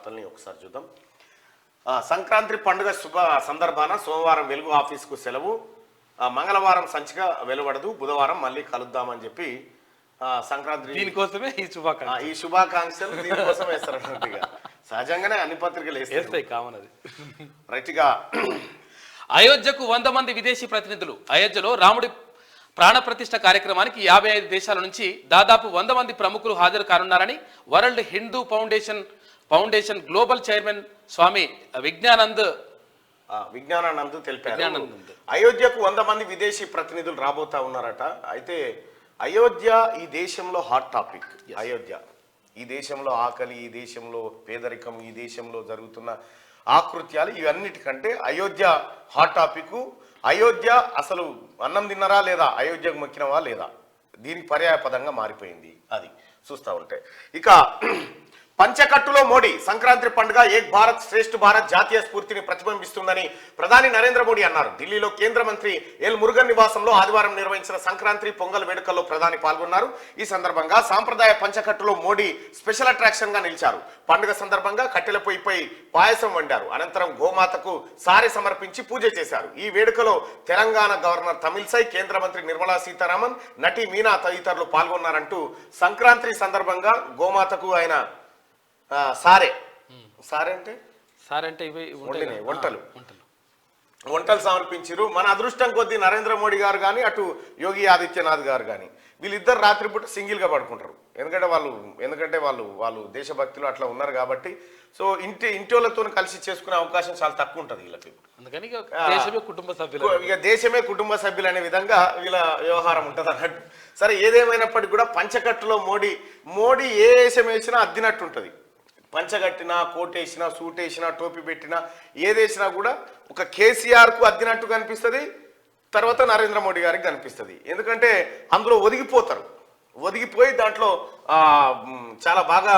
వార్తల్ని ఒకసారి చూద్దాం. సంక్రాంతి పండుగ శుభ సందర్భాన సోమవారం వెలుగు ఆఫీసుకు సెలవు, మంగళవారం సంచిక వెలువడదు, బుధవారం మళ్ళీ కలుద్దామని చెప్పి సంక్రాంతి దీనికోసమే ఈ శుభాకాంక్షలు దీనికోసం వేస్తారు అన్నట్టుగా. సహజంగానే అన్ని పత్రికలు వేస్తాయి, కామన్ అది. రైట్గా అయోధ్యకు 100 మంది విదేశీ ప్రతినిధులు. అయోధ్యలో రాముడి ప్రాణప్రతిష్ఠ కార్యక్రమానికి 55 దేశాల నుంచి దాదాపు 100 మంది ప్రముఖులు హాజరు కానున్నారని world Hindu foundation global chairman Swami Vigyanand తెలిపారు. అయోధ్యకు 100 మంది విదేశీ ప్రతినిధులు రాబోతా ఉన్నారట. అయితే అయోధ్య ఈ దేశంలో హాట్ టాపిక్. అయోధ్య ఈ దేశంలో ఆకలి, ఈ దేశంలో పేదరికం, ఈ దేశంలో జరుగుతున్న ఆకృత్యాలు, ఇవన్నిటికంటే అయోధ్య హాట్ టాపిక్. అయోధ్య అసలు అన్నం తిన్నరా లేదా, అయోధ్యకు మొక్కినవా లేదా, దీనికి పర్యాయపదంగా మారిపోయింది. అది చూస్తూ ఉంటే ఇక పంచకట్టులో మోడీ సంక్రాంతి పండుగ ఏక్ భారత్ శ్రేష్ఠ భారత్ జాతీయ స్ఫూర్తిని ప్రతిబింబిస్తుందని ప్రధాని నరేంద్ర మోడీ అన్నారు. ఢిల్లీలో కేంద్ర మంత్రి ఎల్ మురుగన్ నివాసంలో ఆదివారం నిర్వహించిన సంక్రాంతి పొంగల్ వేడుకల్లో ప్రధాని పాల్గొన్నారు. ఈ సందర్భంగా సాంప్రదాయ పంచకట్టులో మోడీ స్పెషల్ అట్రాక్షన్ గా నిలిచారు. పండుగ సందర్భంగా కట్టెల పొయ్యిపై పాయసం వండారు. అనంతరం గోమాతకు సారె సమర్పించి పూజ చేశారు. ఈ వేడుకలో తెలంగాణ గవర్నర్ తమిళసై, కేంద్ర మంత్రి నిర్మలా సీతారామన్, నటి మీనా తదితరులు పాల్గొన్నారంటూ సంక్రాంతి సందర్భంగా గోమాతకు ఆయన అంటే ఇవి వంటలు సమర్పించారు. మన అదృష్టం కొద్దీ నరేంద్ర మోడీ గారు కానీ అటు యోగి ఆదిత్యనాథ్ గారు కానీ వీళ్ళిద్దరు రాత్రిపూట సింగిల్ గా పడుకుంటారు. ఎందుకంటే వాళ్ళు దేశభక్తులు అట్లా ఉన్నారు కాబట్టి. సో ఇంటితో కలిసి చేసుకునే అవకాశం చాలా తక్కువ ఉంటుంది వీళ్ళకి. అందుకని దేశమే కుటుంబ సభ్యులు అనే విధంగా వీళ్ళ వ్యవహారం ఉంటుంది అన్నట్టు. సరే, ఏదేమైనప్పటికీ కూడా పంచకట్టులో మోడీ ఏ వేషం వేసినా అద్దినట్టు ఉంటుంది. పంచగట్టినా, కోటేసినా, సూట్ వేసినా, టోపీ పెట్టినా, ఏదేసినా కూడా ఒక కేసీఆర్ కు అద్దినట్టు కనిపిస్తుంది, తర్వాత నరేంద్ర మోడీ గారికి కనిపిస్తుంది. ఎందుకంటే అందులో ఒదిగిపోయి దాంట్లో చాలా బాగా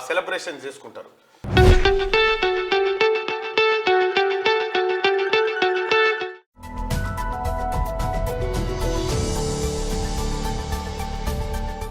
సెలబ్రేషన్ చేసుకుంటారు.